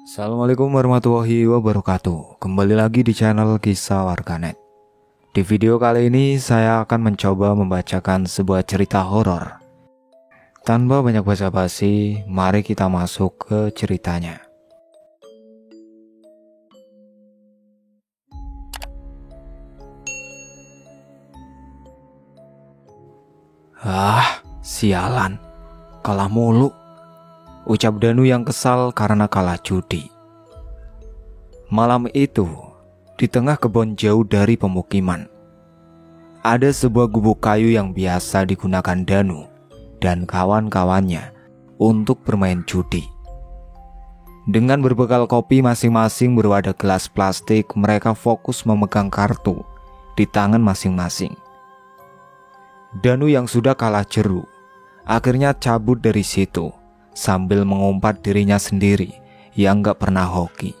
Assalamualaikum warahmatullahi wabarakatuh. Kembali lagi di channel Kisah Warganet. Di video kali ini saya akan mencoba membacakan sebuah cerita horor. Tanpa banyak basa-basi, mari kita masuk ke ceritanya. Sialan, kalah mulu, ucap Danu yang kesal karena kalah judi. Malam itu, di tengah kebun jauh dari pemukiman, ada sebuah gubuk kayu yang biasa digunakan Danu dan kawan-kawannya untuk bermain judi. Dengan berbekal kopi masing-masing berwadah gelas plastik, mereka fokus memegang kartu di tangan masing-masing. Danu yang sudah kalah jeru akhirnya cabut dari situ sambil mengumpat dirinya sendiri yang gak pernah hoki.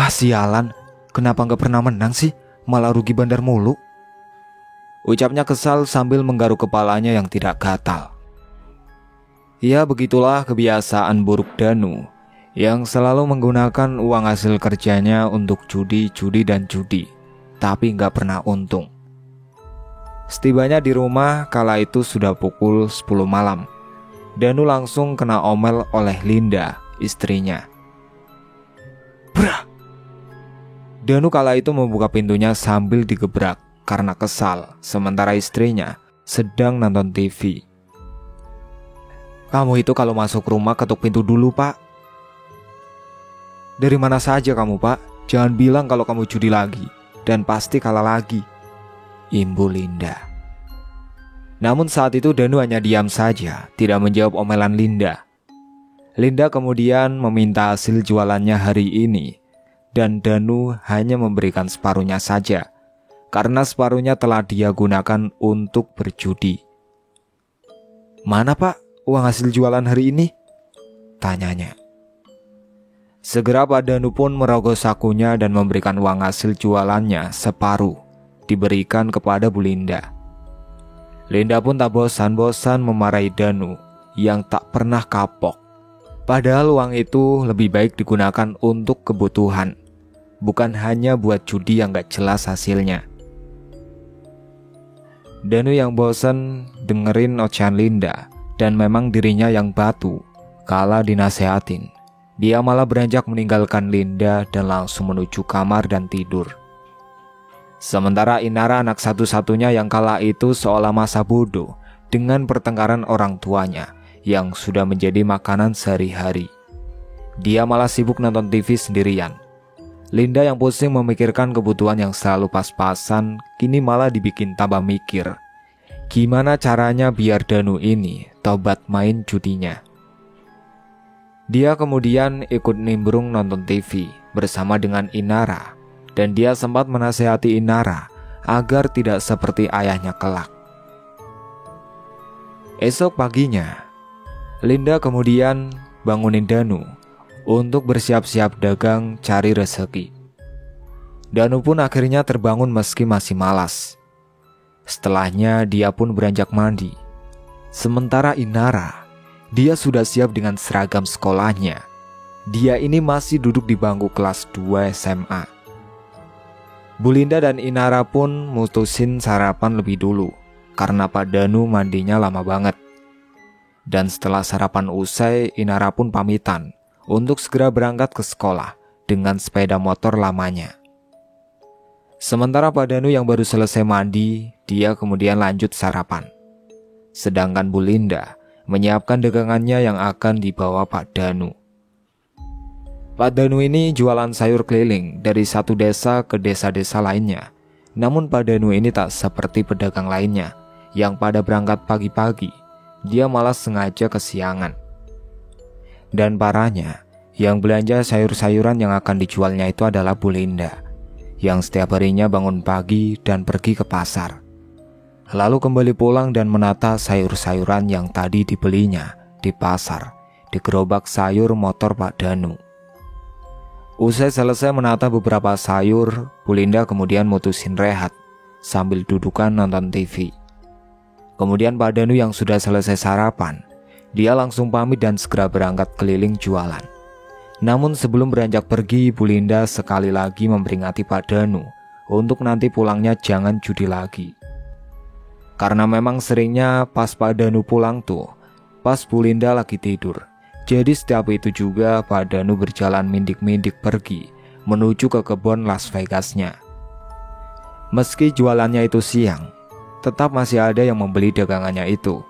Sialan, kenapa gak pernah menang sih? Malah rugi bandar mulu, ucapnya kesal sambil menggaruk kepalanya yang tidak gatal. Ya, begitulah kebiasaan buruk Danu yang selalu menggunakan uang hasil kerjanya untuk judi, tapi gak pernah untung. Setibanya di rumah kala itu sudah pukul 10 malam. Danu langsung kena omel oleh Linda, istrinya. Brah! Danu kala itu membuka pintunya sambil digebrak karena kesal, sementara istrinya sedang nonton TV. Kamu itu kalau masuk rumah ketuk pintu dulu, Pak. Dari mana saja kamu, Pak? Jangan bilang kalau kamu judi lagi, dan pasti kalah lagi, imbu Linda. Namun saat itu Danu hanya diam saja, tidak menjawab omelan Linda. Linda kemudian meminta hasil jualannya hari ini, dan Danu hanya memberikan separuhnya saja, karena separuhnya telah dia gunakan untuk berjudi. Mana, Pak, uang hasil jualan hari ini? Tanyanya. Segera Pak Danu pun merogoh sakunya dan memberikan uang hasil jualannya separuh diberikan kepada Bu Linda. Linda pun tak bosan-bosan memarahi Danu yang tak pernah kapok. Padahal uang itu lebih baik digunakan untuk kebutuhan, bukan hanya buat judi yang gak jelas hasilnya. Danu yang bosan dengerin ocehan Linda dan memang dirinya yang batu kala dinasehatin. Dia malah beranjak meninggalkan Linda dan langsung menuju kamar dan tidur. Sementara Inara, anak satu-satunya yang kala itu seolah masa bodoh dengan pertengkaran orang tuanya yang sudah menjadi makanan sehari-hari. Dia malah sibuk nonton TV sendirian. Linda yang pusing memikirkan kebutuhan yang selalu pas-pasan kini malah dibikin tambah mikir gimana caranya biar Danu ini tobat main judinya. Dia kemudian ikut nimbrung nonton TV bersama dengan Inara, dan dia sempat menasihati Inara agar tidak seperti ayahnya kelak. Esok paginya, Linda kemudian bangunin Danu untuk bersiap-siap dagang cari rezeki. Danu pun akhirnya terbangun meski masih malas. Setelahnya dia pun beranjak mandi. Sementara Inara, dia sudah siap dengan seragam sekolahnya. Dia ini masih duduk di bangku kelas 2 SMA. Bu Linda dan Inara pun mutusin sarapan lebih dulu karena Pak Danu mandinya lama banget. Dan setelah sarapan usai, Inara pun pamitan untuk segera berangkat ke sekolah dengan sepeda motor lamanya. Sementara Pak Danu yang baru selesai mandi, dia kemudian lanjut sarapan. Sedangkan Bu Linda menyiapkan dagangannya yang akan dibawa Pak Danu. Pak Danu ini jualan sayur keliling dari satu desa ke desa-desa lainnya. Namun Pak Danu ini tak seperti pedagang lainnya yang pada berangkat pagi-pagi, dia malah sengaja kesiangan. Dan parahnya, yang belanja sayur-sayuran yang akan dijualnya itu adalah Bu Linda, yang setiap harinya bangun pagi dan pergi ke pasar, lalu kembali pulang dan menata sayur-sayuran yang tadi dibelinya di pasar di gerobak sayur motor Pak Danu. Usai selesai menata beberapa sayur, Bu Linda kemudian mutusin rehat sambil dudukan nonton TV. Kemudian Pak Danu yang sudah selesai sarapan, dia langsung pamit dan segera berangkat keliling jualan. Namun sebelum beranjak pergi, Bu Linda sekali lagi memperingati Pak Danu untuk nanti pulangnya jangan judi lagi. Karena memang seringnya pas Pak Danu pulang tuh, pas Bu Linda lagi tidur. Jadi setiap itu juga Pak Danu berjalan mindik-mindik pergi menuju ke kebun Las Vegasnya. Meski jualannya itu siang, tetap masih ada yang membeli dagangannya itu.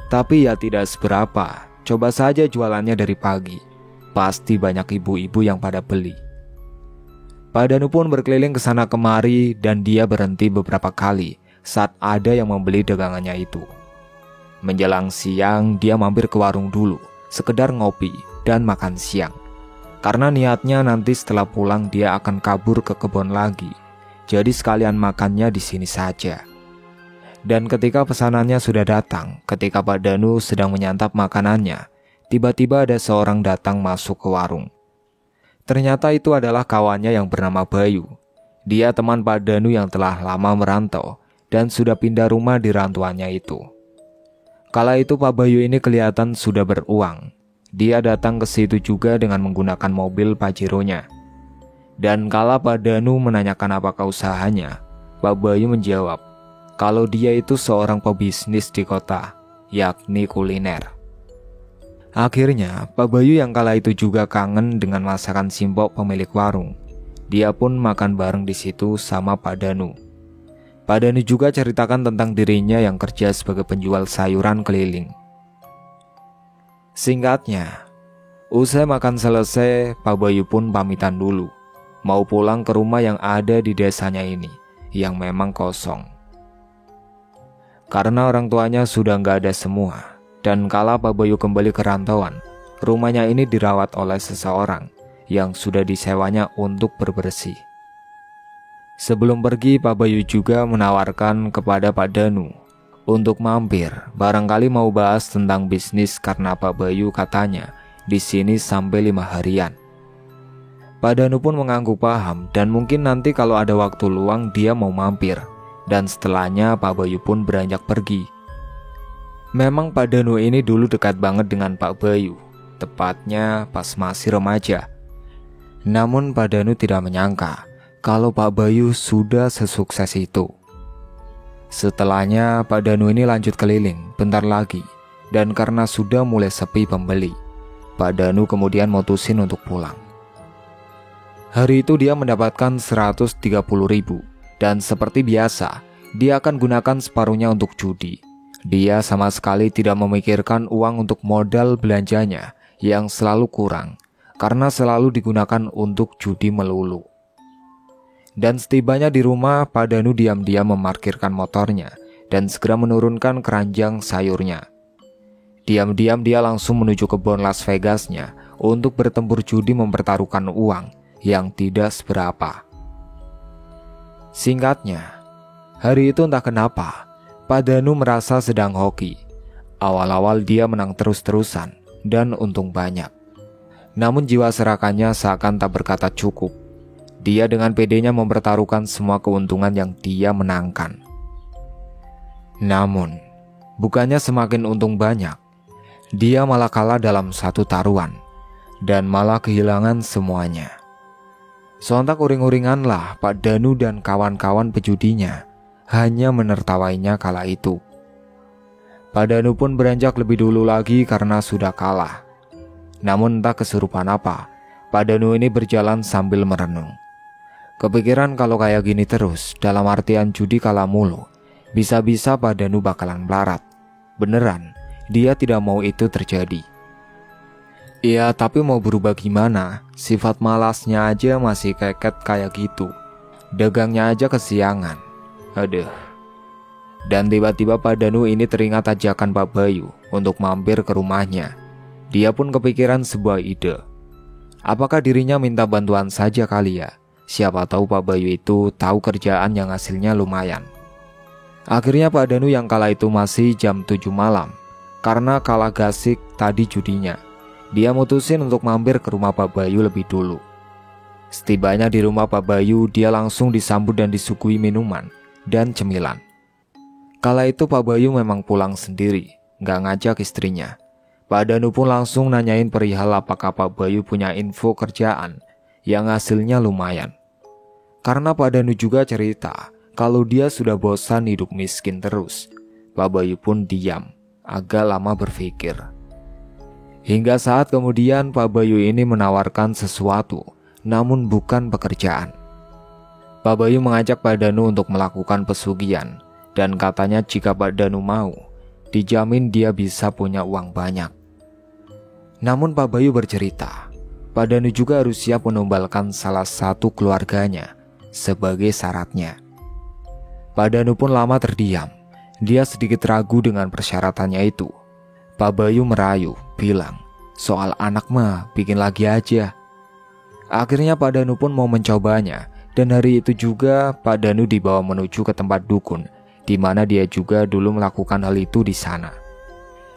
Tapi ya tidak seberapa, coba saja jualannya dari pagi. Pasti banyak ibu-ibu yang pada beli. Pak Danu pun berkeliling ke sana kemari dan dia berhenti beberapa kali saat ada yang membeli dagangannya itu. Menjelang siang dia mampir ke warung dulu, sekedar ngopi dan makan siang. Karena niatnya nanti setelah pulang dia akan kabur ke kebun lagi. Jadi sekalian makannya di sini saja. Dan ketika pesanannya sudah datang, ketika Pak Danu sedang menyantap makanannya, tiba-tiba ada seorang datang masuk ke warung. Ternyata itu adalah kawannya yang bernama Bayu. Dia teman Pak Danu yang telah lama merantau dan sudah pindah rumah di rantauannya itu. Kala itu Pak Bayu ini kelihatan sudah beruang. Dia datang ke situ juga dengan menggunakan mobil Pajero-nya. Dan kala Pak Danu menanyakan apakah usahanya, Pak Bayu menjawab kalau dia itu seorang pebisnis di kota, yakni kuliner. Akhirnya Pak Bayu yang kala itu juga kangen dengan masakan Simpok pemilik warung. Dia pun makan bareng di situ sama Pak Danu. Pak Danu juga ceritakan tentang dirinya yang kerja sebagai penjual sayuran keliling. Singkatnya, usai makan selesai, Pak Bayu pun pamitan dulu. Mau pulang ke rumah yang ada di desanya ini, yang memang kosong. Karena orang tuanya sudah nggak ada semua. Dan kala Pak Bayu kembali ke rantauan, rumahnya ini dirawat oleh seseorang yang sudah disewanya untuk berbersih. Sebelum pergi, Pak Bayu juga menawarkan kepada Pak Danu untuk mampir, barangkali mau bahas tentang bisnis karena Pak Bayu katanya di sini sampai 5 harian. Pak Danu pun mengangguk paham dan mungkin nanti kalau ada waktu luang dia mau mampir. Dan setelahnya Pak Bayu pun beranjak pergi. Memang Pak Danu ini dulu dekat banget dengan Pak Bayu, tepatnya pas masih remaja. Namun Pak Danu tidak menyangka kalau Pak Bayu sudah sesukses itu. Setelahnya Pak Danu ini lanjut keliling bentar lagi, dan karena sudah mulai sepi pembeli, Pak Danu kemudian mutusin untuk pulang. Hari itu dia mendapatkan 130.000 dan seperti biasa, dia akan gunakan separuhnya untuk judi. Dia sama sekali tidak memikirkan uang untuk modal belanjanya yang selalu kurang, karena selalu digunakan untuk judi melulu. Dan setibanya di rumah, Pak Danu diam-diam memarkirkan motornya dan segera menurunkan keranjang sayurnya. Diam-diam dia langsung menuju kebun Las Vegasnya untuk bertempur judi mempertaruhkan uang yang tidak seberapa. Singkatnya, hari itu entah kenapa, Pak Danu merasa sedang hoki. Awal-awal dia menang terus-terusan dan untung banyak. Namun jiwa serakannya seakan tak berkata cukup. Dia dengan pedenya mempertaruhkan semua keuntungan yang dia menangkan. Namun, bukannya semakin untung banyak, dia malah kalah dalam satu taruhan dan malah kehilangan semuanya. Sontak uring-uringanlah Pak Danu dan kawan-kawan pejudinya hanya menertawainya kala itu. Pak Danu pun beranjak lebih dulu lagi karena sudah kalah. Namun entah kesurupan apa, Pak Danu ini berjalan sambil merenung. Kepikiran kalau kayak gini terus, dalam artian judi kalah mulu, bisa-bisa Pak Danu bakalan melarat. Beneran, dia tidak mau itu terjadi. Iya, tapi mau berubah gimana? Sifat malasnya aja masih keket kayak gitu. Dagangnya aja kesiangan. Aduh. Dan tiba-tiba Pak Danu ini teringat ajakan Pak Bayu untuk mampir ke rumahnya. Dia pun kepikiran sebuah ide. Apakah dirinya minta bantuan saja kali ya? Siapa tahu Pak Bayu itu tahu kerjaan yang hasilnya lumayan. Akhirnya Pak Danu yang kala itu masih jam 7 malam. Karena kalah gasik tadi judinya, dia mutusin untuk mampir ke rumah Pak Bayu lebih dulu. Setibanya di rumah Pak Bayu, dia langsung disambut dan disuguhi minuman dan cemilan. Kala itu Pak Bayu memang pulang sendiri, gak ngajak istrinya. Pak Danu pun langsung nanyain perihal apakah Pak Bayu punya info kerjaan yang hasilnya lumayan. Karena Pak Danu juga cerita kalau dia sudah bosan hidup miskin terus. Pak Bayu pun diam, agak lama berpikir. Hingga saat kemudian Pak Bayu ini menawarkan sesuatu, namun bukan pekerjaan. Pak Bayu mengajak Pak Danu untuk melakukan pesugihan, dan katanya jika Pak Danu mau, dijamin dia bisa punya uang banyak. Namun Pak Bayu bercerita, Pak Danu juga harus siap menumbalkan salah satu keluarganya sebagai syaratnya. Pak Danu pun lama terdiam. Dia sedikit ragu dengan persyaratannya itu. Pak Bayu merayu, bilang, soal anak mah bikin lagi aja. Akhirnya Pak Danu pun mau mencobanya, dan hari itu juga Pak Danu dibawa menuju ke tempat dukun, di mana dia juga dulu melakukan hal itu di sana.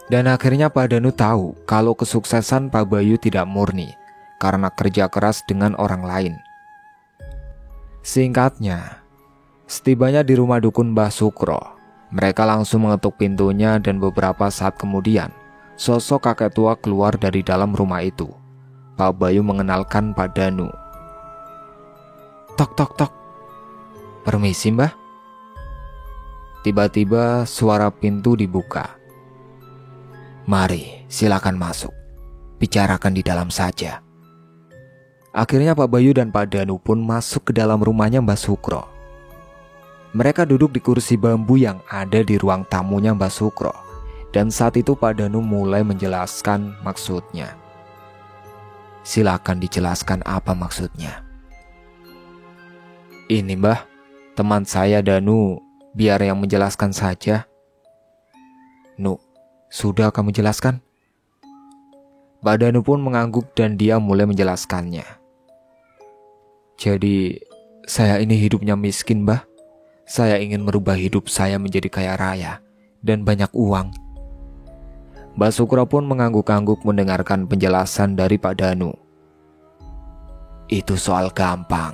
Dan akhirnya Pak Danu tahu kalau kesuksesan Pak Bayu tidak murni karena kerja keras dengan orang lain. Singkatnya, setibanya di rumah dukun Mbah Sukro, mereka langsung mengetuk pintunya dan beberapa saat kemudian, sosok kakek tua keluar dari dalam rumah itu. Pak Bayu mengenalkan Pak Danu. Tok tok tok. Permisi Mbah. Tiba-tiba suara pintu dibuka. Mari, silakan masuk. Bicarakan di dalam saja. Akhirnya Pak Bayu dan Pak Danu pun masuk ke dalam rumahnya Mbah Sukro. Mereka duduk di kursi bambu yang ada di ruang tamunya Mbah Sukro. Dan saat itu Pak Danu mulai menjelaskan maksudnya. Silakan dijelaskan apa maksudnya. Ini Mbah, teman saya Danu, biar yang menjelaskan saja. Nu, sudah kamu jelaskan? Pak Danu pun mengangguk dan dia mulai menjelaskannya. Jadi, saya ini hidupnya miskin Mbah. Saya ingin merubah hidup saya menjadi kaya raya dan banyak uang. Mbah Sukro pun mengangguk-angguk mendengarkan penjelasan dari Pak Danu. Itu soal gampang.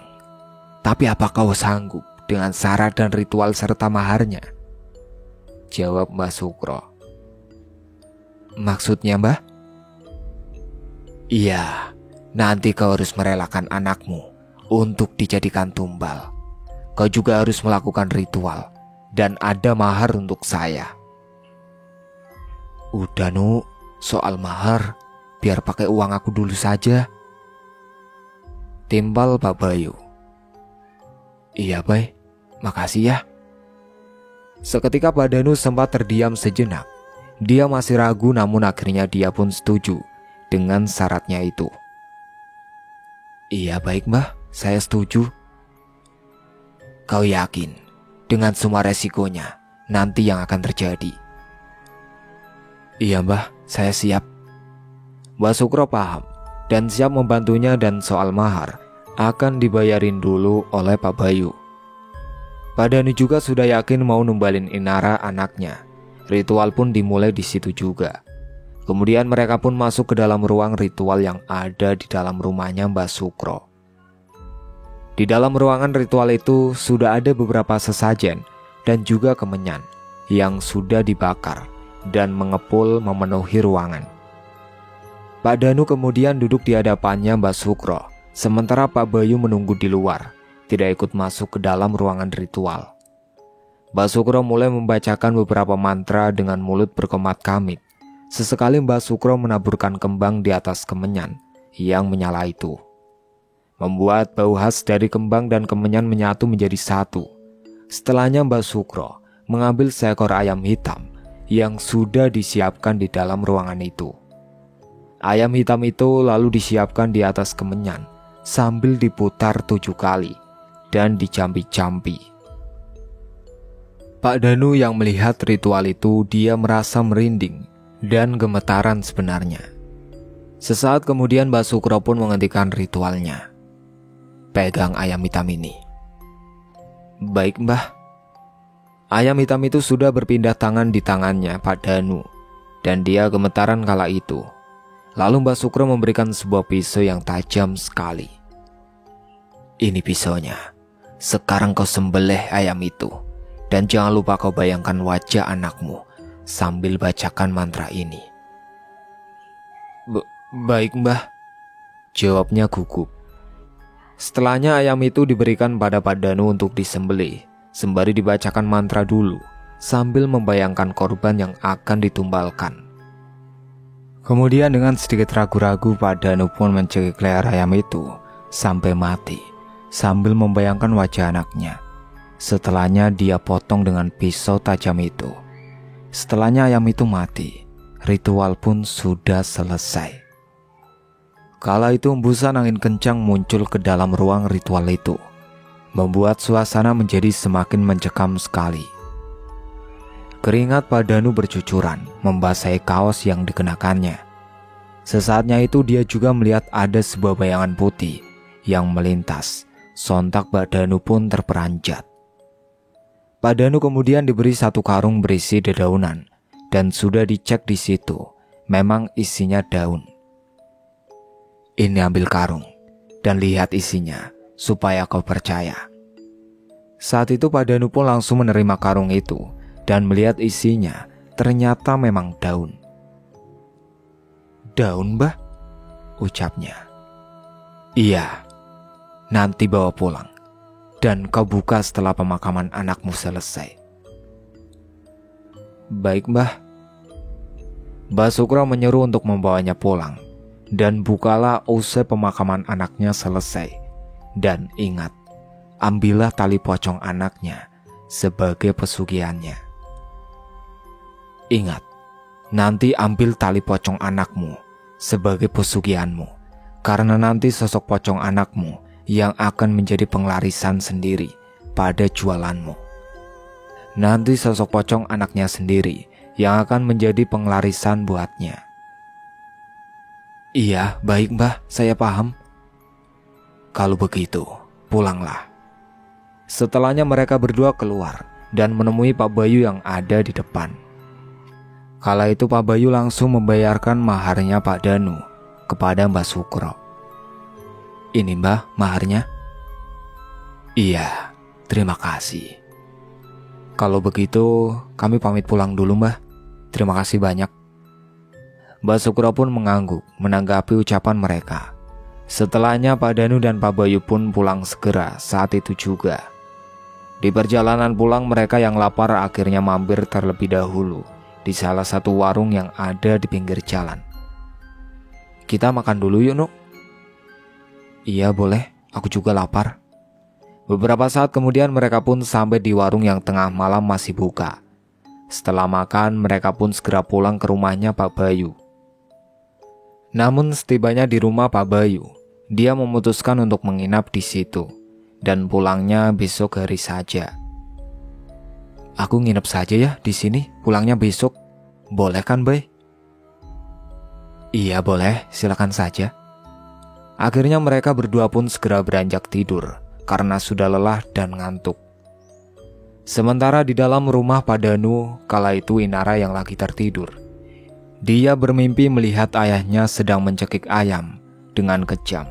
Tapi apa kau sanggup dengan syarat dan ritual serta maharnya? Jawab Mbah Sukro. Maksudnya Mbah? Iya, nanti kau harus merelakan anakmu untuk dijadikan tumbal. Kau juga harus melakukan ritual dan ada mahar untuk saya. Udah Nu, soal mahar biar pakai uang aku dulu saja. Timbal Pak Bayu. Iya Bay, makasih ya. Seketika Pak Danu sempat terdiam sejenak. Dia masih ragu namun akhirnya dia pun setuju dengan syaratnya itu. Iya baik Mbah, saya setuju. Kau yakin dengan semua resikonya nanti yang akan terjadi? Iya Mbah, saya siap. Mbah Sukro paham dan siap membantunya dan soal mahar akan dibayarin dulu oleh Pak Bayu. Pak Danu juga sudah yakin mau numbalin Inara anaknya. Ritual pun dimulai di situ juga. Kemudian mereka pun masuk ke dalam ruang ritual yang ada di dalam rumahnya Mbah Sukro. Di dalam ruangan ritual itu sudah ada beberapa sesajen dan juga kemenyan yang sudah dibakar dan mengepul memenuhi ruangan. Pak Danu kemudian duduk di hadapannya Mbah Sukro, sementara Pak Bayu menunggu di luar, tidak ikut masuk ke dalam ruangan ritual. Mbah Sukro mulai membacakan beberapa mantra dengan mulut berkemat kamit. Sesekali Mbah Sukro menaburkan kembang di atas kemenyan yang menyala itu, membuat bau khas dari kembang dan kemenyan menyatu menjadi satu. Setelahnya Mbah Sukro mengambil seekor ayam hitam yang sudah disiapkan di dalam ruangan itu. Ayam hitam itu lalu disiapkan di atas kemenyan sambil diputar 7 kali dan dicampi-campi. Pak Danu yang melihat ritual itu, dia merasa merinding dan gemetaran sebenarnya. Sesaat kemudian Mbah Sukro pun menghentikan ritualnya. Pegang ayam hitam ini. Baik Mbah. Ayam hitam itu sudah berpindah tangan di tangannya Pak Danu, dan dia gemetaran kala itu. Lalu Mbah Sukro memberikan sebuah pisau yang tajam sekali. Ini pisaunya. Sekarang kau sembelih ayam itu. Dan jangan lupa kau bayangkan wajah anakmu sambil bacakan mantra ini. Baik mbah, jawabnya gugup. Setelahnya ayam itu diberikan pada Pak Danu untuk disembelih, sembari dibacakan mantra dulu, sambil membayangkan korban yang akan ditumbalkan. Kemudian dengan sedikit ragu-ragu Pak Danu pun mencekik leher ayam itu sampai mati, sambil membayangkan wajah anaknya. Setelahnya dia potong dengan pisau tajam itu. Setelahnya ayam itu mati, ritual pun sudah selesai. Kala itu embusan angin kencang muncul ke dalam ruang ritual itu, membuat suasana menjadi semakin mencekam sekali. Keringat Pak Danu bercucuran membasahi kaos yang dikenakannya. Sesaatnya itu dia juga melihat ada sebuah bayangan putih yang melintas. Sontak Pak Danu pun terperanjat. Pak Danu kemudian diberi satu karung berisi dedaunan, dan sudah dicek di situ, memang isinya daun. Ini ambil karung dan lihat isinya supaya kau percaya. Saat itu Pak Danu pun langsung menerima karung itu dan melihat isinya ternyata memang daun. Daun mbah? Ucapnya. Iya, nanti bawa pulang dan kau buka setelah pemakaman anakmu selesai. Baik mbah. Mbah Sukro menyuruh untuk membawanya pulang. Dan bukalah usai pemakaman anaknya selesai. Dan ingat, ambillah tali pocong anaknya sebagai pesugihannya. Ingat, nanti ambil tali pocong anakmu sebagai pesugihanmu, karena nanti sosok pocong anakmu yang akan menjadi penglarisan sendiri pada jualanmu. Nanti sosok pocong anaknya sendiri yang akan menjadi penglarisan buatnya. Iya, baik mbah, saya paham. Kalau begitu, pulanglah. Setelahnya mereka berdua keluar dan menemui Pak Bayu yang ada di depan. Kala itu Pak Bayu langsung membayarkan maharnya Pak Danu kepada Mbah Sukro. Ini mbah, maharnya. Iya, terima kasih. Kalau begitu, kami pamit pulang dulu mbah. Terima kasih banyak. Mbah Sukro pun mengangguk menanggapi ucapan mereka. Setelahnya Pak Danu dan Pak Bayu pun pulang segera saat itu juga. Di perjalanan pulang mereka yang lapar akhirnya mampir terlebih dahulu di salah satu warung yang ada di pinggir jalan. Kita makan dulu yuk Nuk. Iya boleh, aku juga lapar. Beberapa saat kemudian mereka pun sampai di warung yang tengah malam masih buka. Setelah makan mereka pun segera pulang ke rumahnya Pak Bayu. Namun setibanya di rumah Pak Bayu, dia memutuskan untuk menginap di situ dan pulangnya besok hari saja. Aku nginep saja ya di sini, pulangnya besok. Boleh kan, Bay? Iya, boleh, silakan saja. Akhirnya mereka berdua pun segera beranjak tidur karena sudah lelah dan ngantuk. Sementara di dalam rumah Pak Danu, kala itu Inara yang lagi tertidur. Dia bermimpi melihat ayahnya sedang mencekik ayam dengan kejam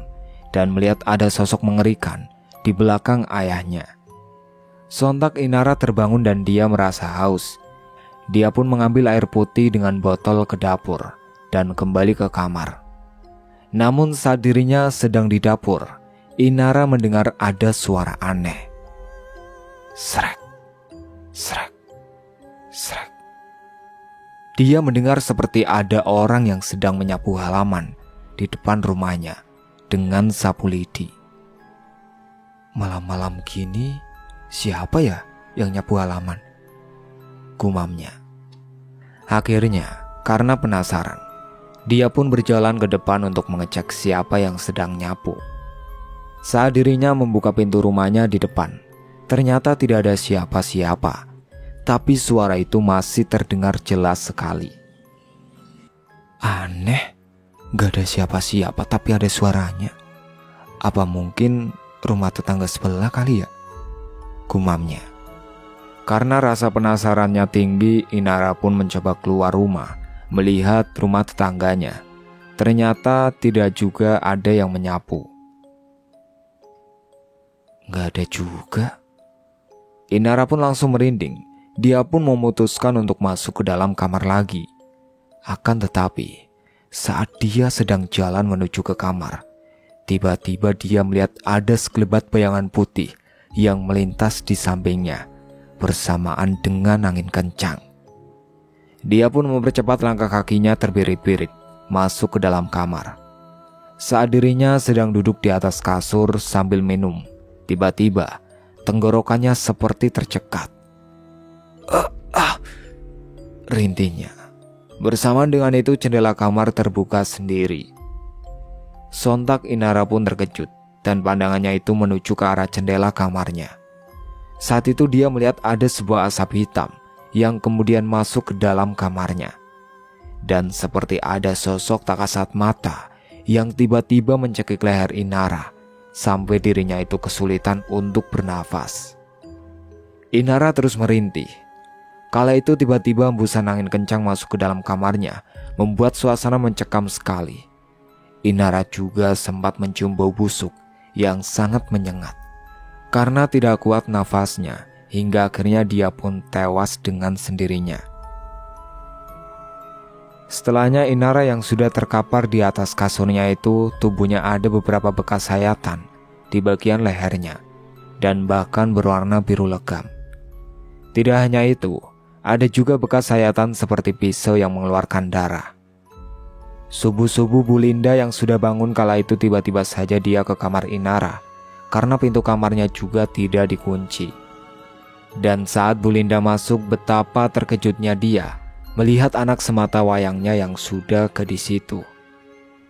dan melihat ada sosok mengerikan di belakang ayahnya. Sontak Inara terbangun dan dia merasa haus. Dia pun mengambil air putih dengan botol ke dapur dan kembali ke kamar. Namun saat dirinya sedang di dapur, Inara mendengar ada suara aneh. Srek, srek, srek. Dia mendengar seperti ada orang yang sedang menyapu halaman di depan rumahnya dengan sapu lidi. Malam-malam gini, siapa ya yang nyapu halaman? Gumamnya. Akhirnya, karena penasaran, dia pun berjalan ke depan untuk mengecek siapa yang sedang nyapu. Saat dirinya membuka pintu rumahnya di depan, ternyata tidak ada siapa-siapa. Tapi suara itu masih terdengar jelas sekali. Aneh, gak ada siapa-siapa tapi ada suaranya. Apa mungkin rumah tetangga sebelah kali ya? Gumamnya. Karena rasa penasarannya tinggi, Inara pun mencoba keluar rumah, melihat rumah tetangganya. Ternyata tidak juga ada yang menyapu. Gak ada juga. Inara pun langsung merinding. Dia pun memutuskan untuk masuk ke dalam kamar lagi. Akan tetapi, Saat dia sedang jalan menuju ke kamar, tiba-tiba dia melihat ada sekelebat bayangan putih yang melintas di sampingnya bersamaan dengan angin kencang. Dia pun mempercepat langkah kakinya terbirit-birit masuk ke dalam kamar. Saat dirinya sedang duduk di atas kasur sambil minum, tiba-tiba tenggorokannya seperti tercekat. Rintihnya. Bersamaan dengan itu jendela kamar terbuka sendiri. Sontak Inara pun terkejut dan pandangannya itu menuju ke arah jendela kamarnya. Saat itu dia melihat ada sebuah asap hitam yang kemudian masuk ke dalam kamarnya. Dan seperti ada sosok tak kasat mata yang tiba-tiba mencekik leher Inara sampai dirinya itu kesulitan untuk bernafas. Inara terus merintih. Kala itu tiba-tiba hembusan angin kencang masuk ke dalam kamarnya, membuat suasana mencekam sekali. Inara juga sempat mencium bau busuk yang sangat menyengat. Karena tidak kuat nafasnya, hingga akhirnya dia pun tewas dengan sendirinya. Setelahnya Inara yang sudah terkapar di atas kasurnya itu, tubuhnya ada beberapa bekas sayatan di bagian lehernya, dan bahkan berwarna biru legam. Tidak hanya itu, ada juga bekas sayatan seperti pisau yang mengeluarkan darah. Subuh-subuh Bu Linda yang sudah bangun kala itu tiba-tiba saja dia ke kamar Inara karena pintu kamarnya juga tidak dikunci. Dan saat Bu Linda masuk, betapa terkejutnya dia melihat anak semata wayangnya yang sudah ke di situ.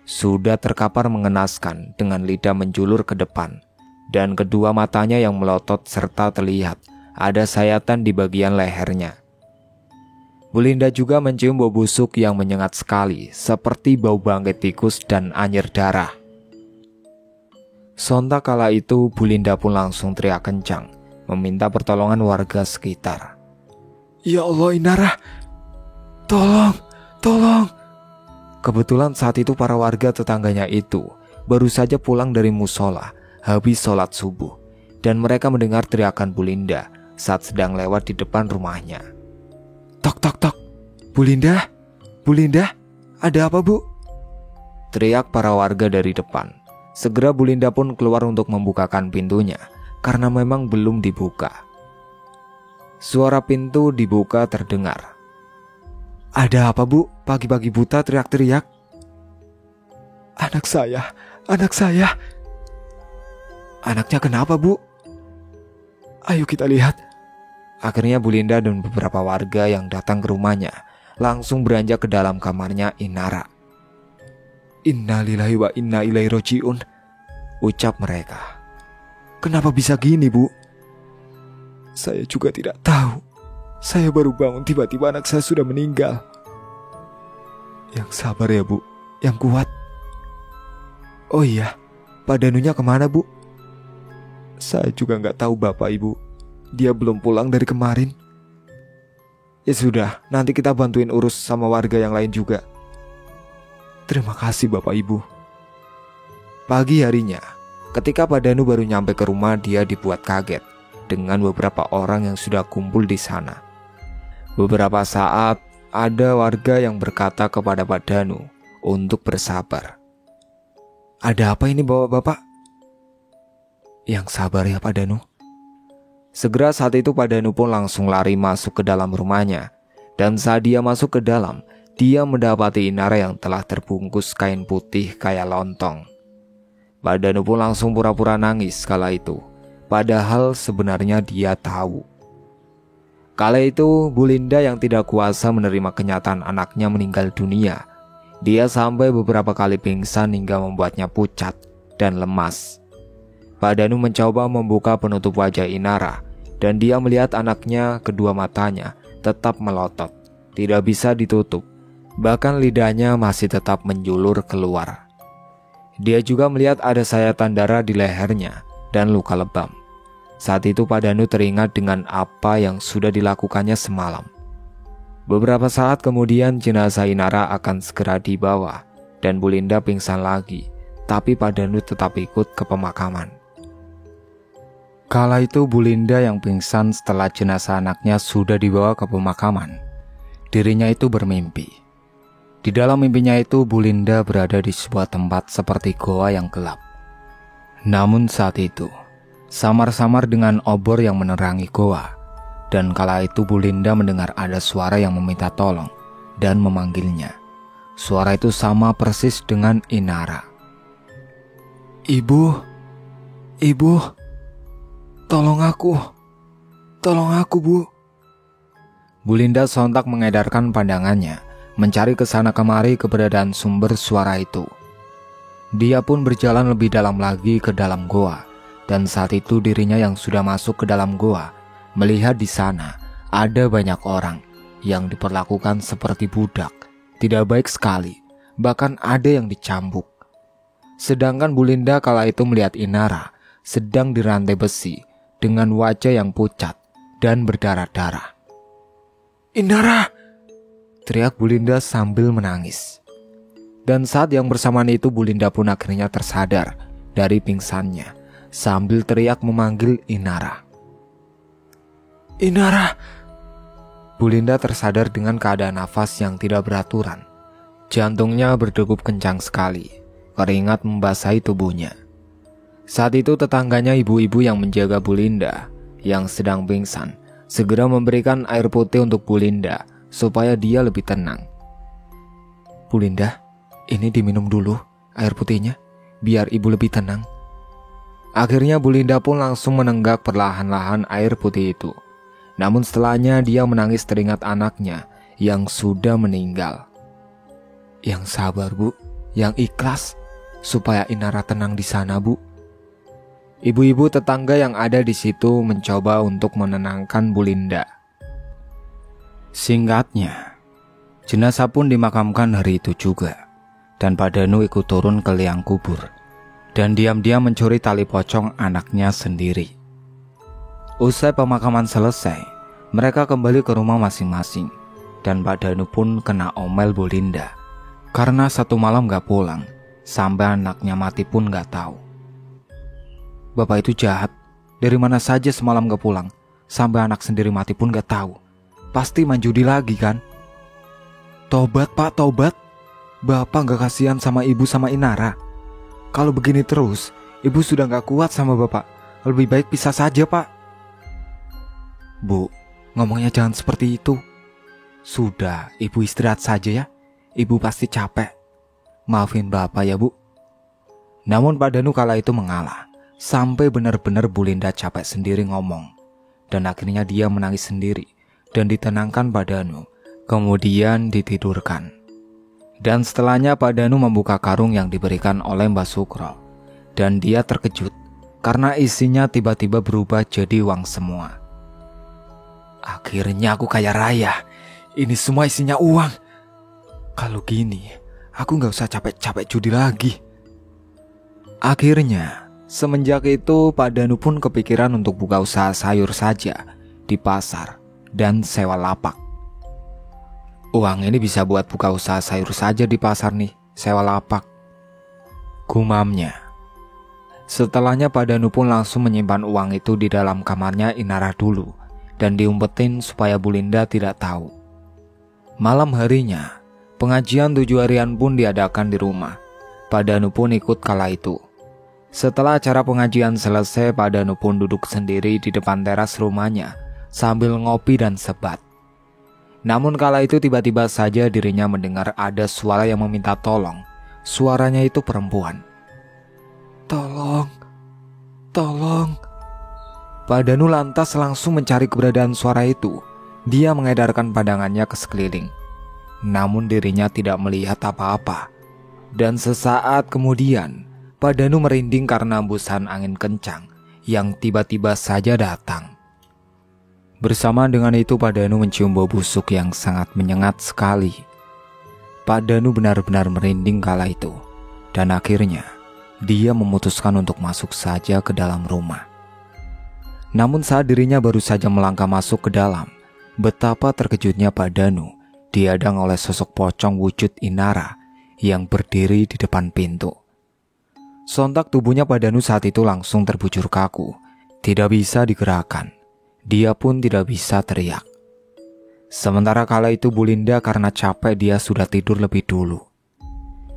Sudah terkapar mengenaskan dengan lidah menjulur ke depan dan kedua matanya yang melotot serta terlihat ada sayatan di bagian lehernya. Bu Linda juga mencium bau busuk yang menyengat sekali, seperti bau bangkai tikus dan anyir darah. Sontak kala itu, Bu Linda pun langsung teriak kencang, meminta pertolongan warga sekitar. "Ya Allah Inara, tolong, tolong." Kebetulan saat itu para warga tetangganya itu baru saja pulang dari musola, habis sholat subuh, dan mereka mendengar teriakan Bu Linda saat sedang lewat di depan rumahnya. "Tok tok tok, Bu Linda, Bu Linda, ada apa Bu?" teriak para warga dari depan. Segera Bu Linda pun keluar untuk membukakan pintunya, karena memang belum dibuka. Suara pintu dibuka terdengar. "Ada apa Bu? Pagi-pagi buta teriak-teriak." Anak saya. "Anaknya kenapa Bu?" "Ayo kita lihat." Akhirnya Bu Linda dan beberapa warga yang datang ke rumahnya langsung beranjak ke dalam kamarnya Inara. "Innalillahi wa inna ilaihi roji'un," ucap mereka. "Kenapa bisa gini Bu?" "Saya juga tidak tahu. Saya baru bangun tiba-tiba anak saya sudah meninggal." "Yang sabar ya Bu, yang kuat." "Oh iya, Pak Danunya kemana Bu?" "Saya juga gak tahu Bapak Ibu. Dia belum pulang dari kemarin." "Ya sudah, nanti kita bantuin urus sama warga yang lain juga." "Terima kasih Bapak Ibu." Pagi harinya, ketika Pak Danu baru nyampe ke rumah, dia dibuat kaget dengan beberapa orang yang sudah kumpul di sana. Beberapa saat, ada warga yang berkata kepada Pak Danu untuk bersabar. "Ada apa ini Bapak-bapak?" "Yang sabar ya Pak Danu." Segera saat itu Pak Danu pun langsung lari masuk ke dalam rumahnya. Dan saat dia masuk ke dalam, dia mendapati Inara yang telah terbungkus kain putih kayak lontong. Pak Danu pun langsung pura-pura nangis kala itu, padahal sebenarnya dia tahu. Kala itu Bu Linda yang tidak kuasa menerima kenyataan anaknya meninggal dunia. Dia sampai beberapa kali pingsan hingga membuatnya pucat dan lemas. Pak Danu mencoba membuka penutup wajah Inara dan dia melihat anaknya, kedua matanya tetap melotot, tidak bisa ditutup. Bahkan lidahnya masih tetap menjulur keluar. Dia juga melihat ada sayatan darah di lehernya dan luka lebam. Saat itu Pak Danu teringat dengan apa yang sudah dilakukannya semalam. Beberapa saat kemudian jenazah Inara akan segera dibawa dan Bu Linda pingsan lagi, tapi Pak Danu tetap ikut ke pemakaman. Kala itu Bu Linda yang pingsan setelah jenazah anaknya sudah dibawa ke pemakaman. Dirinya itu bermimpi. Di dalam mimpinya itu, Bu Linda berada di sebuah tempat seperti goa yang gelap. Namun saat itu, samar-samar dengan obor yang menerangi goa. Dan kala itu Bu Linda mendengar ada suara yang meminta tolong dan memanggilnya. Suara itu sama persis dengan Inara. Ibu, tolong aku Bu. Bu Linda sontak mengedarkan pandangannya, mencari kesana kemari keberadaan sumber suara itu. Dia pun berjalan lebih dalam lagi ke dalam goa, dan saat itu dirinya yang sudah masuk ke dalam goa, melihat di sana ada banyak orang yang diperlakukan seperti budak, tidak baik sekali, bahkan ada yang dicambuk. Sedangkan Bu Linda kala itu melihat Inara sedang dirantai besi dengan wajah yang pucat dan berdarah-darah. Inara! Teriak Bu Linda sambil menangis. Dan saat yang bersamaan itu Bu Linda pun akhirnya tersadar dari pingsannya sambil teriak memanggil Inara. Inara! Bu Linda tersadar dengan keadaan nafas yang tidak beraturan. Jantungnya berdegup kencang sekali, keringat membasahi tubuhnya. Saat itu tetangganya ibu-ibu yang menjaga Bu Linda yang sedang pingsan segera memberikan air putih untuk Bu Linda supaya dia lebih tenang. Bu Linda, ini diminum dulu air putihnya biar ibu lebih tenang. Akhirnya Bu Linda pun langsung menenggak perlahan-lahan air putih itu. Namun setelahnya dia menangis teringat anaknya yang sudah meninggal. Yang sabar Bu, yang ikhlas, supaya Inara tenang di sana Bu. Ibu-ibu tetangga yang ada di situ mencoba untuk menenangkan Bu Linda. Singkatnya, jenazah pun dimakamkan hari itu juga, dan Pak Danu ikut turun ke liang kubur, dan diam-diam mencuri tali pocong anaknya sendiri. Usai pemakaman selesai, mereka kembali ke rumah masing-masing, dan Pak Danu pun kena omel Bu Linda, karena satu malam gak pulang, sampai anaknya mati pun gak tahu. Bapak itu jahat, dari mana saja semalam gak pulang, sampai anak sendiri mati pun gak tahu. Pasti main judi lagi kan? Tobat Pak, tobat. Bapak gak kasihan sama ibu sama Inara. Kalau begini terus, ibu sudah gak kuat sama bapak. Lebih baik pisah saja Pak. Bu, ngomongnya jangan seperti itu. Sudah, ibu istirahat saja ya. Ibu pasti capek. Maafin bapak ya Bu. Namun Pak Danu kala itu mengalah, sampai benar-benar Bu Linda capek sendiri ngomong. Dan akhirnya dia menangis sendiri dan ditenangkan Pak Danu, kemudian ditidurkan. Dan setelahnya Pak Danu membuka karung yang diberikan oleh Mbak Sukro. Dan dia terkejut karena isinya tiba-tiba berubah jadi uang semua. Akhirnya aku kaya raya. Ini semua isinya uang. Kalau gini, aku gak usah capek-capek judi lagi. Akhirnya, semenjak itu Pak Danu pun kepikiran untuk buka usaha sayur saja di pasar dan sewa lapak. Uang ini bisa buat buka usaha sayur saja di pasar nih, sewa lapak, gumamnya. Setelahnya Pak Danu pun langsung menyimpan uang itu di dalam kamarnya Inara dulu dan diumpetin supaya Bu Linda tidak tahu. Malam harinya, pengajian 7 harian pun diadakan di rumah. Pak Danu pun ikut kala itu. Setelah acara pengajian selesai, Pak Danu pun duduk sendiri di depan teras rumahnya sambil ngopi dan sebat. Namun kala itu tiba-tiba saja dirinya mendengar ada suara yang meminta tolong. Suaranya itu perempuan. Tolong, tolong. Pak Danu lantas langsung mencari keberadaan suara itu. Dia mengedarkan pandangannya ke sekeliling. Namun dirinya tidak melihat apa-apa. Dan sesaat kemudian, Pak Danu merinding karena hembusan angin kencang yang tiba-tiba saja datang. Bersama dengan itu Pak Danu mencium bau busuk yang sangat menyengat sekali. Pak Danu benar-benar merinding kala itu. Dan akhirnya, dia memutuskan untuk masuk saja ke dalam rumah. Namun saat dirinya baru saja melangkah masuk ke dalam, betapa terkejutnya Pak Danu dihadang oleh sosok pocong wujud Inara yang berdiri di depan pintu. Sontak tubuhnya Pak Danu saat itu langsung terbujur kaku, tidak bisa digerakkan. Dia pun tidak bisa teriak. Sementara kala itu Bu Linda karena capek dia sudah tidur lebih dulu.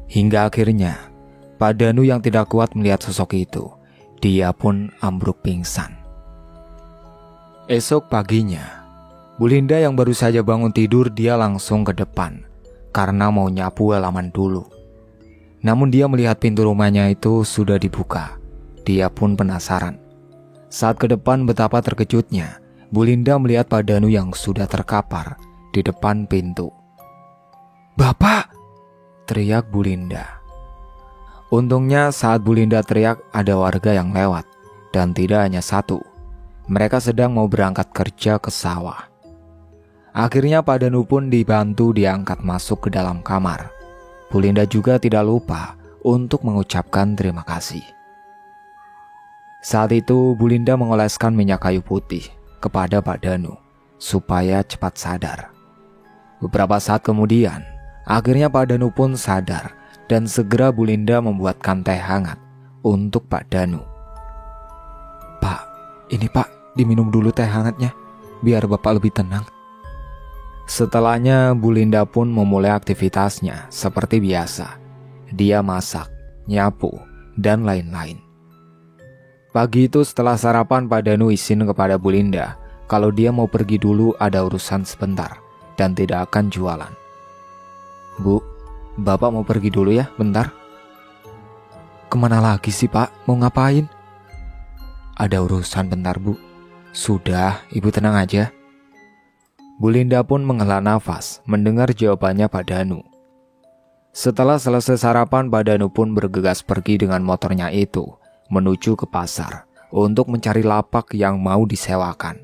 Hingga akhirnya Pak Danu yang tidak kuat melihat sosok itu, dia pun ambruk pingsan. Esok paginya, Bu Linda yang baru saja bangun tidur dia langsung ke depan karena mau nyapu halaman dulu. Namun dia melihat pintu rumahnya itu sudah dibuka. Dia pun penasaran. Saat ke depan betapa terkejutnya Bu Linda melihat Pak Danu yang sudah terkapar di depan pintu. "Bapak!" teriak Bu Linda. Untungnya saat Bu Linda teriak ada warga yang lewat, dan tidak hanya satu. Mereka sedang mau berangkat kerja ke sawah. Akhirnya Pak Danu pun dibantu diangkat masuk ke dalam kamar. Bu Linda juga tidak lupa untuk mengucapkan terima kasih. Saat itu Bu Linda mengoleskan minyak kayu putih kepada Pak Danu supaya cepat sadar. Beberapa saat kemudian, akhirnya Pak Danu pun sadar dan segera Bu Linda membuatkan teh hangat untuk Pak Danu. "Pak, ini Pak, diminum dulu teh hangatnya biar Bapak lebih tenang." Setelahnya Bu Linda pun memulai aktivitasnya seperti biasa. Dia masak, nyapu, dan lain-lain. Pagi itu setelah sarapan Pak Danu izin kepada Bu Linda kalau dia mau pergi dulu ada urusan sebentar dan tidak akan jualan. "Bu, Bapak mau pergi dulu ya bentar." "Kemana lagi sih Pak? Mau ngapain?" "Ada urusan bentar Bu." "Sudah, Ibu tenang aja." Bu Linda pun menghela nafas mendengar jawabannya Pak Danu. Setelah selesai sarapan, Pak Danu pun bergegas pergi dengan motornya itu menuju ke pasar untuk mencari lapak yang mau disewakan.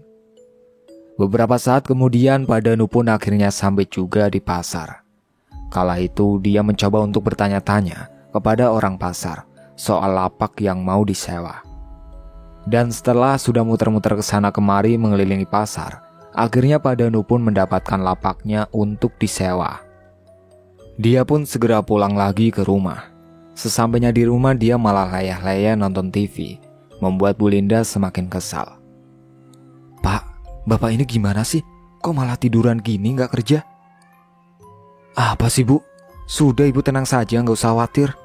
Beberapa saat kemudian Pak Danu pun akhirnya sampai juga di pasar. Kala itu dia mencoba untuk bertanya-tanya kepada orang pasar soal lapak yang mau disewa. Dan setelah sudah muter-muter ke sana kemari mengelilingi pasar, akhirnya Pak Danu pun mendapatkan lapaknya untuk disewa. Dia pun segera pulang lagi ke rumah. Sesampainya di rumah dia malah layah-layah nonton TV, membuat Bu Linda semakin kesal. "Pak, Bapak ini gimana sih? Kok malah tiduran gini gak kerja?" "Apa sih Bu? Sudah Ibu tenang saja, gak usah khawatir."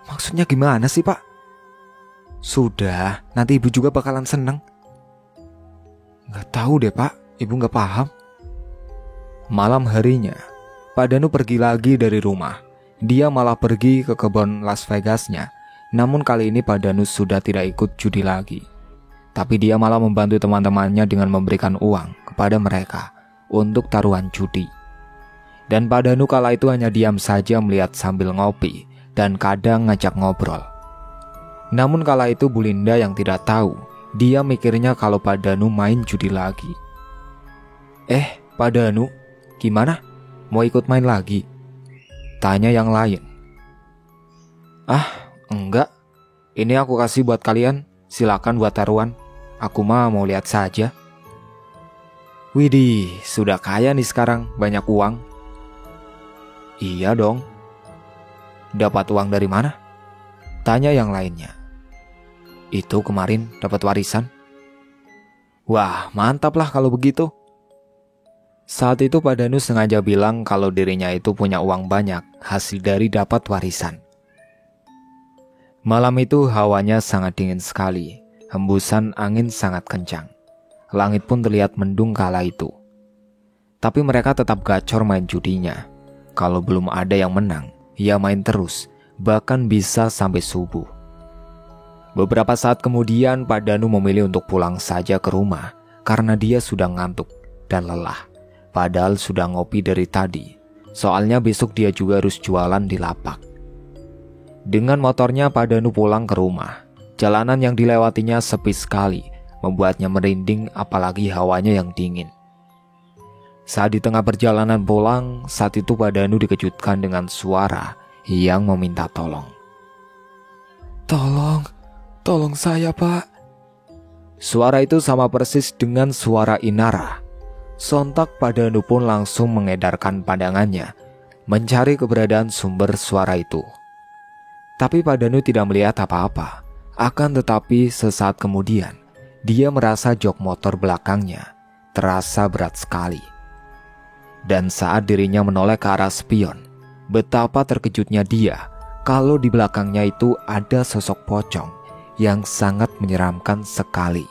"Maksudnya gimana sih Pak?" "Sudah, nanti Ibu juga bakalan seneng." "Gak tahu deh Pak, Ibu gak paham." Malam harinya, Pak Danu pergi lagi dari rumah. Dia malah pergi ke kebun Las Vegasnya. Namun kali ini Pak Danu sudah tidak ikut judi lagi. Tapi dia malah membantu teman-temannya dengan memberikan uang kepada mereka untuk taruhan judi. Dan Pak Danu kala itu hanya diam saja melihat sambil ngopi dan kadang ngajak ngobrol. Namun kala itu Bu Linda yang tidak tahu, dia mikirnya kalau Pak Danu main judi lagi. Pak Danu, gimana? Mau ikut main lagi?" tanya yang lain. Enggak. Ini aku kasih buat kalian, silakan buat taruhan. Aku mah mau lihat saja." "Widih, sudah kaya nih sekarang, banyak uang." "Iya dong." "Dapat uang dari mana?" tanya yang lainnya. "Itu kemarin dapat warisan." "Wah, mantap lah kalau begitu." Saat itu Pak Danu sengaja bilang kalau dirinya itu punya uang banyak hasil dari dapat warisan. Malam itu hawanya sangat dingin sekali, hembusan angin sangat kencang. Langit pun terlihat mendung kala itu. Tapi mereka tetap gacor main judinya. Kalau belum ada yang menang, ya main terus, bahkan bisa sampai subuh. Beberapa saat kemudian Pak Danu memilih untuk pulang saja ke rumah karena dia sudah ngantuk dan lelah. Padahal sudah ngopi dari tadi. Soalnya besok dia juga harus jualan di lapak. Dengan motornya Pak Danu pulang ke rumah. Jalanan yang dilewatinya sepi sekali, membuatnya merinding apalagi hawanya yang dingin. Saat di tengah perjalanan pulang, saat itu Pak Danu dikejutkan dengan suara yang meminta tolong. Tolong saya Pak." Suara itu sama persis dengan suara Inara. Sontak Pak Danu pun langsung mengedarkan pandangannya mencari keberadaan sumber suara itu. Tapi Pak Danu tidak melihat apa-apa. Akan tetapi sesaat kemudian dia merasa jok motor belakangnya terasa berat sekali. Dan saat dirinya menoleh ke arah spion, betapa terkejutnya dia kalau di belakangnya itu ada sosok pocong yang sangat menyeramkan sekali.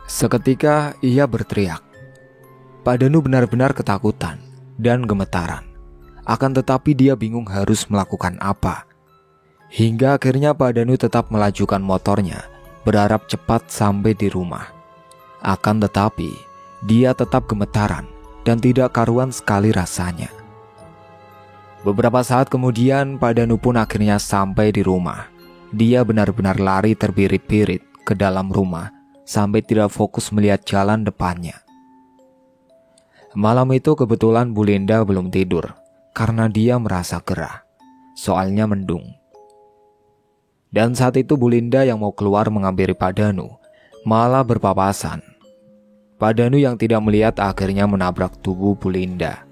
Seketika ia berteriak. Pak Danu benar-benar ketakutan dan gemetaran. Akan tetapi dia bingung harus melakukan apa. Hingga akhirnya Pak Danu tetap melajukan motornya, berharap cepat sampai di rumah. Akan tetapi dia tetap gemetaran dan tidak karuan sekali rasanya. Beberapa saat kemudian Pak Danu pun akhirnya sampai di rumah. Dia benar-benar lari terbirit-birit ke dalam rumah sampai tidak fokus melihat jalan depannya. Malam itu kebetulan Bu Linda belum tidur karena dia merasa gerah, soalnya mendung. Dan saat itu Bu Linda yang mau keluar menghampiri Pak Danu malah berpapasan. Pak Danu yang tidak melihat akhirnya menabrak tubuh Bu Linda.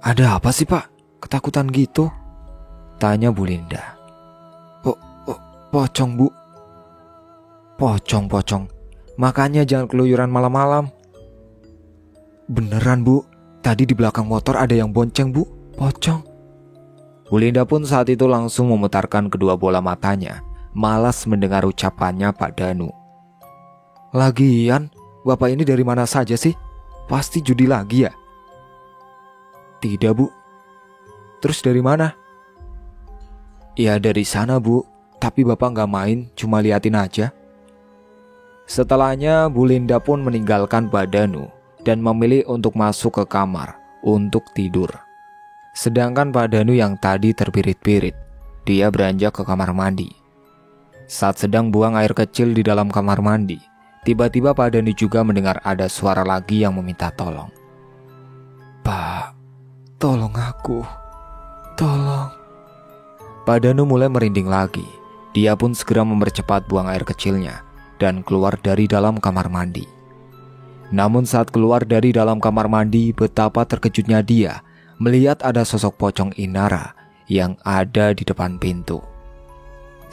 "Ada apa sih Pak? Ketakutan gitu?" tanya Bu Linda. Pocong Bu." Pocong. Makanya jangan keluyuran malam-malam." "Beneran Bu, tadi di belakang motor ada yang bonceng Bu, pocong." Bu Linda pun saat itu langsung memutarkan kedua bola matanya, malas mendengar ucapannya Pak Danu. "Lagian, Bapak ini dari mana saja sih? Pasti judi lagi ya?" "Tidak Bu." "Terus dari mana?" "Ya dari sana Bu, tapi Bapak gak main, cuma liatin aja." Setelahnya Bu Linda pun meninggalkan Pak Danu dan memilih untuk masuk ke kamar untuk tidur. Sedangkan Pak Danu yang tadi terbirit-birit, dia beranjak ke kamar mandi. Saat sedang buang air kecil di dalam kamar mandi, tiba-tiba Pak Danu juga mendengar ada suara lagi yang meminta tolong. "Pak, tolong aku, tolong." Pak Danu mulai merinding lagi. Dia pun segera mempercepat buang air kecilnya dan keluar dari dalam kamar mandi. Namun saat keluar dari dalam kamar mandi, betapa terkejutnya dia melihat ada sosok pocong Inara yang ada di depan pintu.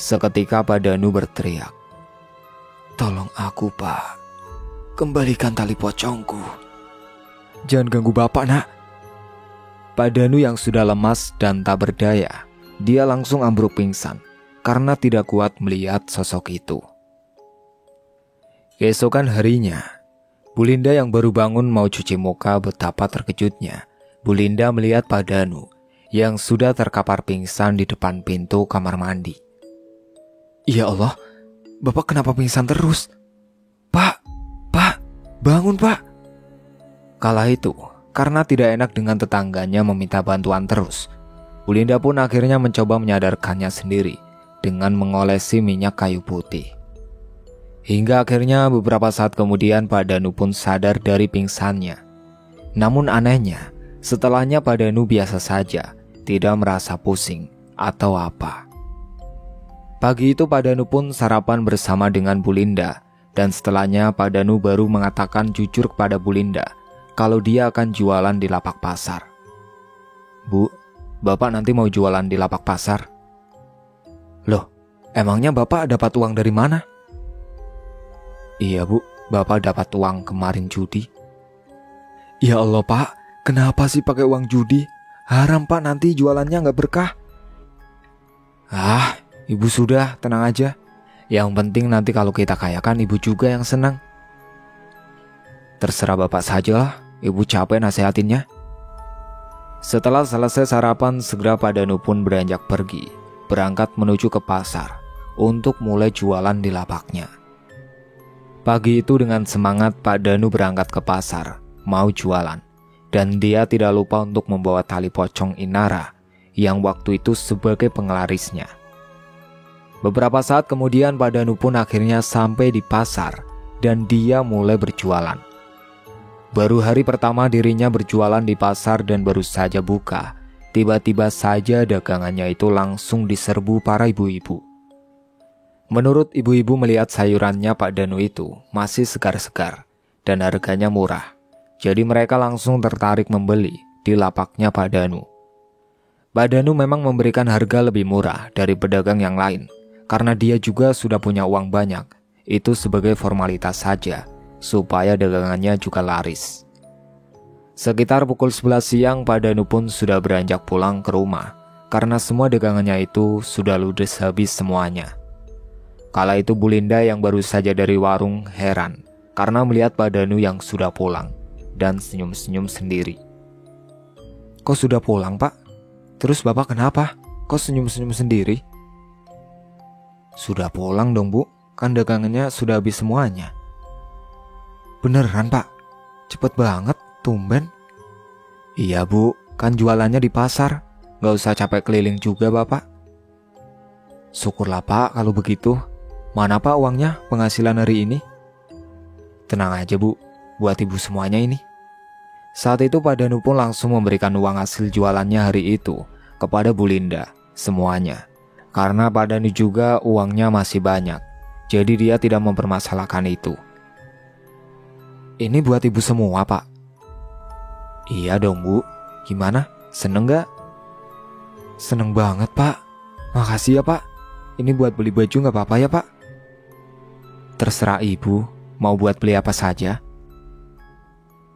Seketika Pak Danu berteriak, "Tolong aku Pak, kembalikan tali pocongku." "Jangan ganggu Bapak Nak." Pak Danu yang sudah lemas dan tak berdaya, dia langsung ambruk pingsan karena tidak kuat melihat sosok itu. Keesokan harinya, Bu Linda yang baru bangun mau cuci muka, betapa terkejutnya Bu Linda melihat Pak Danu yang sudah terkapar pingsan di depan pintu kamar mandi. "Ya Allah, Bapak kenapa pingsan terus? Pak, bangun Pak." Kala itu, karena tidak enak dengan tetangganya meminta bantuan terus, Bu Linda pun akhirnya mencoba menyadarkannya sendiri dengan mengolesi minyak kayu putih. Hingga akhirnya beberapa saat kemudian Pak Danu pun sadar dari pingsannya. Namun anehnya, setelahnya Pak Danu biasa saja, tidak merasa pusing atau apa. Pagi itu Pak Danu pun sarapan bersama dengan Bu Linda, dan setelahnya Pak Danu baru mengatakan jujur kepada Bu Linda kalau dia akan jualan di lapak pasar. "Bu, Bapak nanti mau jualan di lapak pasar?" "Loh, emangnya Bapak dapat uang dari mana?" "Iya Bu, Bapak dapat uang kemarin judi." "Ya Allah Pak, kenapa sih pakai uang judi? Haram Pak, nanti jualannya gak berkah." "Ah, Ibu sudah, tenang aja. Yang penting nanti kalau kita kayakan Ibu juga yang senang." "Terserah Bapak sajalah, Ibu capek nasihatinnya." Setelah selesai sarapan, segera Pak Danu pun beranjak pergi, berangkat menuju ke pasar untuk mulai jualan di lapaknya. Pagi itu dengan semangat Pak Danu berangkat ke pasar, mau jualan. Dan dia tidak lupa untuk membawa tali pocong Inara yang waktu itu sebagai penglarisnya. Beberapa saat kemudian Pak Danu pun akhirnya sampai di pasar dan dia mulai berjualan. Baru hari pertama dirinya berjualan di pasar dan baru saja buka, tiba-tiba saja dagangannya itu langsung diserbu para ibu-ibu. Menurut ibu-ibu melihat sayurannya Pak Danu itu masih segar-segar dan harganya murah. Jadi mereka langsung tertarik membeli di lapaknya Pak Danu. Pak Danu memang memberikan harga lebih murah dari pedagang yang lain karena dia juga sudah punya uang banyak. Itu sebagai formalitas saja supaya dagangannya juga laris. Sekitar pukul 11 siang Pak Danu pun sudah beranjak pulang ke rumah karena semua dagangannya itu sudah ludes habis semuanya. Kala itu Bu Linda yang baru saja dari warung heran karena melihat Pak Danu yang sudah pulang dan senyum-senyum sendiri. "Kok sudah pulang, Pak? Terus Bapak kenapa? Kok senyum-senyum sendiri?" "Sudah pulang dong, Bu. Kan dagangannya sudah habis semuanya." "Beneran, Pak? Cepet banget, tumben." "Iya, Bu. Kan jualannya di pasar. Gak usah capek keliling juga, Bapak." "Syukurlah, Pak, kalau begitu. Mana, Pak, uangnya penghasilan hari ini?" "Tenang aja, Bu. Buat Ibu semuanya ini." Saat itu Pak Danu pun langsung memberikan uang hasil jualannya hari itu kepada Bu Linda semuanya. Karena Pak Danu juga uangnya masih banyak, jadi dia tidak mempermasalahkan itu. "Ini buat Ibu semua, Pak." "Iya dong, Bu. Gimana? Seneng gak?" "Seneng banget, Pak. Makasih ya, Pak. Ini buat beli baju gak apa-apa ya, Pak?" "Terserah Ibu, mau buat beli apa saja."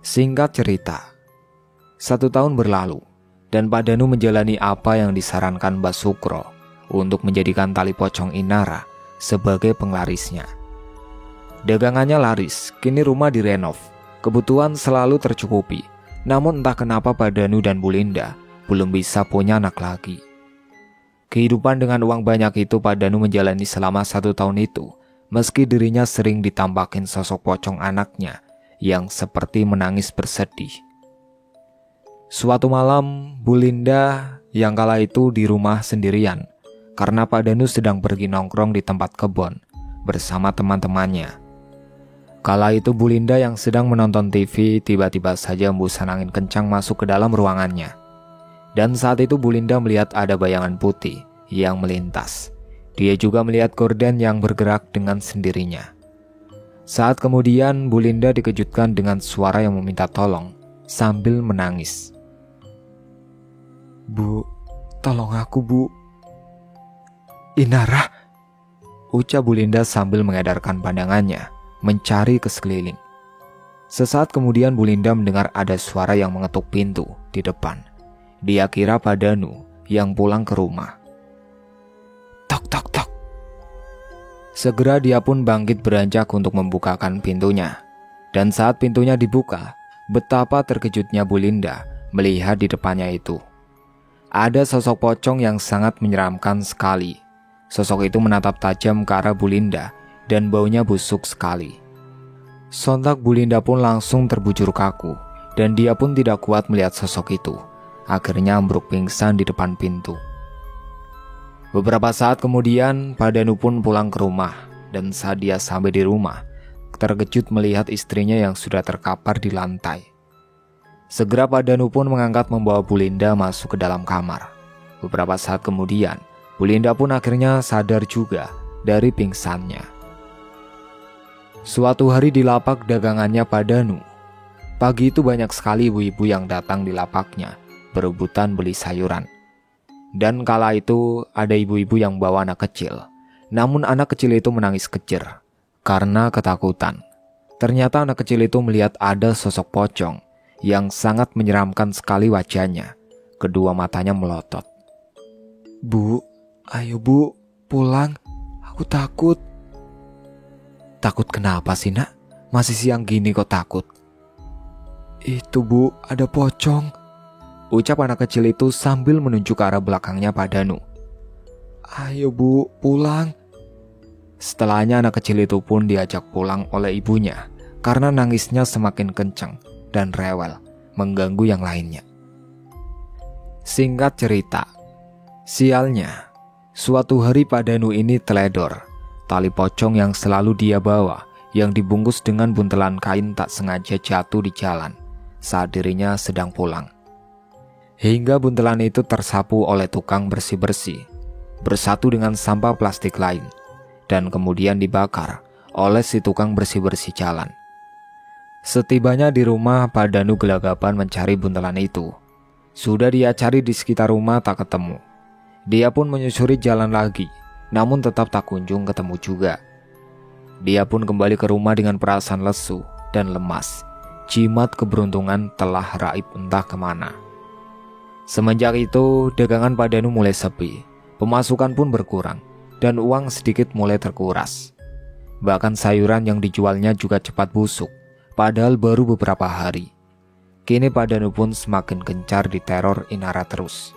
Singkat cerita, 1 tahun berlalu dan Pak Danu menjalani apa yang disarankan Mbak Sukro untuk menjadikan tali pocong Inara sebagai penglarisnya. Dagangannya laris, kini rumah direnov, kebutuhan selalu tercukupi. Namun entah kenapa Pak Danu dan Bu Linda belum bisa punya anak lagi. Kehidupan dengan uang banyak itu Pak Danu menjalani selama 1 tahun itu, meski dirinya sering ditampakin sosok pocong anaknya yang seperti menangis bersedih. Suatu malam, Bu Linda yang kala itu di rumah sendirian karena Pak Danu sedang pergi nongkrong di tempat kebun bersama teman-temannya. Kala itu Bu Linda yang sedang menonton TV tiba-tiba saja hembusan angin kencang masuk ke dalam ruangannya. Dan saat itu Bu Linda melihat ada bayangan putih yang melintas. Dia juga melihat gorden yang bergerak dengan sendirinya. Saat kemudian Bu Linda dikejutkan dengan suara yang meminta tolong sambil menangis. "Bu, tolong aku, Bu." "Inara," ucap Bu Linda sambil mengedarkan pandangannya mencari ke sekeliling. Sesaat kemudian Bu Linda mendengar ada suara yang mengetuk pintu di depan. Dia kira Pak Danu yang pulang ke rumah. Tok tok tok. Segera dia pun bangkit beranjak untuk membukakan pintunya. Dan saat pintunya dibuka, betapa terkejutnya Bu Linda melihat di depannya itu. Ada sosok pocong yang sangat menyeramkan sekali. Sosok itu menatap tajam ke arah Bu Linda dan baunya busuk sekali. Sontak Bu Linda pun langsung terbujur kaku dan dia pun tidak kuat melihat sosok itu. Akhirnya ambruk pingsan di depan pintu. Beberapa saat kemudian, Pak Danu pun pulang ke rumah dan saat dia sampai di rumah, terkejut melihat istrinya yang sudah terkapar di lantai. Segera Pak Danu pun mengangkat membawa Bu Linda masuk ke dalam kamar. Beberapa saat kemudian, Bu Linda pun akhirnya sadar juga dari pingsannya. Suatu hari di lapak dagangannya Pak Danu, pagi itu banyak sekali ibu-ibu yang datang di lapaknya, berebutan beli sayuran. Dan kala itu ada ibu-ibu yang bawa anak kecil. Namun anak kecil itu menangis kejer karena ketakutan. Ternyata anak kecil itu melihat ada sosok pocong yang sangat menyeramkan sekali wajahnya. Kedua matanya melotot. "Bu, ayo Bu, pulang. Aku takut." "Takut kenapa sih, Nak? Masih siang gini kok takut?" "Itu Bu, ada pocong," ucap anak kecil itu sambil menunjuk ke arah belakangnya Pak Danu. "Ayo Bu, pulang." Setelahnya anak kecil itu pun diajak pulang oleh ibunya karena nangisnya semakin kencang dan rewel, mengganggu yang lainnya. Singkat cerita, sialnya, suatu hari Pak Danu ini teledor. Tali pocong yang selalu dia bawa, yang dibungkus dengan buntelan kain tak sengaja jatuh di jalan saat dirinya sedang pulang. Hingga buntelan itu tersapu oleh tukang bersih-bersih, bersatu dengan sampah plastik lain, dan kemudian dibakar oleh si tukang bersih-bersih jalan. Setibanya di rumah, Pak Danu gelagapan mencari buntelan itu. Sudah dia cari di sekitar rumah tak ketemu. Dia pun menyusuri jalan lagi, namun tetap tak kunjung ketemu juga. Dia pun kembali ke rumah dengan perasaan lesu dan lemas. Jimat keberuntungan telah raib entah kemana. Semenjak itu, dagangan Pak Danu mulai sepi, pemasukan pun berkurang, dan uang sedikit mulai terkuras. Bahkan sayuran yang dijualnya juga cepat busuk, padahal baru beberapa hari. Kini Pak Danu pun semakin gencar diteror Inara terus.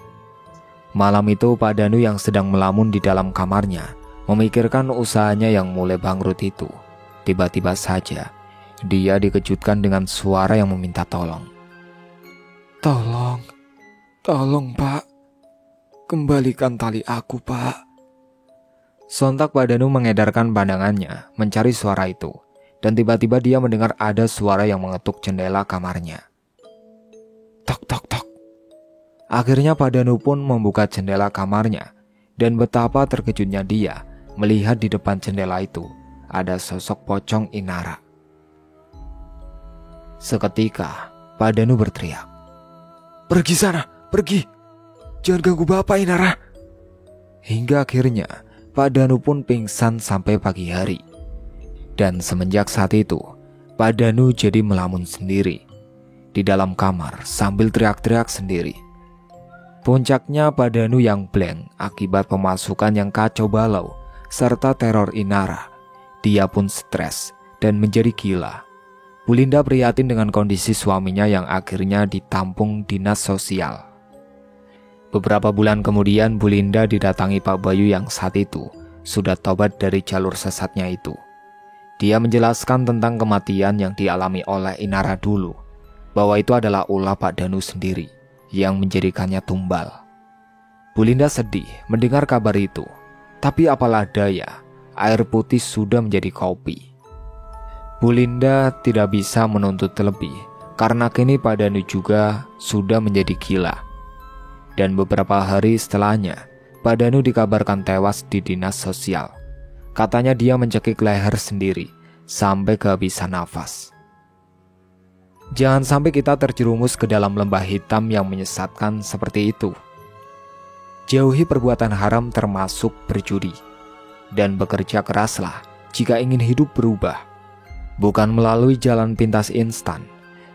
Malam itu Pak Danu yang sedang melamun di dalam kamarnya, memikirkan usahanya yang mulai bangkrut itu. Tiba-tiba saja, dia dikejutkan dengan suara yang meminta tolong. Tolong Pak, kembalikan tali aku Pak. Sontak Pak Danu mengedarkan pandangannya mencari suara itu, dan tiba-tiba dia mendengar ada suara yang mengetuk jendela kamarnya. Tok tok tok. Akhirnya Pak Danu pun membuka jendela kamarnya, dan betapa terkejutnya dia melihat di depan jendela itu ada sosok pocong Inara. Seketika Pak Danu berteriak, "Pergi sana, pergi! Jangan ganggu Bapak Inara!" Hingga akhirnya Pak Danu pun pingsan sampai pagi hari. Dan semenjak saat itu, Pak Danu jadi melamun sendiri di dalam kamar sambil teriak-teriak sendiri. Puncaknya Pak Danu yang blank akibat pemasukan yang kacau balau serta teror Inara. Dia pun stres dan menjadi gila. Bu Linda prihatin dengan kondisi suaminya yang akhirnya ditampung dinas sosial. Beberapa bulan kemudian Bu Linda didatangi Pak Bayu yang saat itu sudah tobat dari jalur sesatnya itu. Dia menjelaskan tentang kematian yang dialami oleh Inara dulu, bahwa itu adalah ulah Pak Danu sendiri yang menjadikannya tumbal. Bu Linda sedih mendengar kabar itu, tapi apalah daya, air putih sudah menjadi kopi. Bu Linda tidak bisa menuntut lebih, karena kini Pak Danu juga sudah menjadi gila. Dan beberapa hari setelahnya, Pak Danu dikabarkan tewas di dinas sosial. Katanya dia mencekik leher sendiri, sampai kehabisan nafas. Jangan sampai kita terjerumus ke dalam lembah hitam yang menyesatkan seperti itu. Jauhi perbuatan haram termasuk berjudi. Dan bekerja keraslah jika ingin hidup berubah. Bukan melalui jalan pintas instan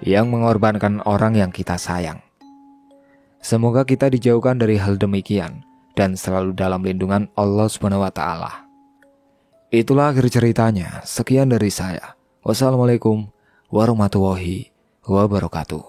yang mengorbankan orang yang kita sayang. Semoga kita dijauhkan dari hal demikian dan selalu dalam lindungan Allah SWT. Itulah akhir ceritanya. Sekian dari saya. Wassalamualaikum warahmatullahi wabarakatuh.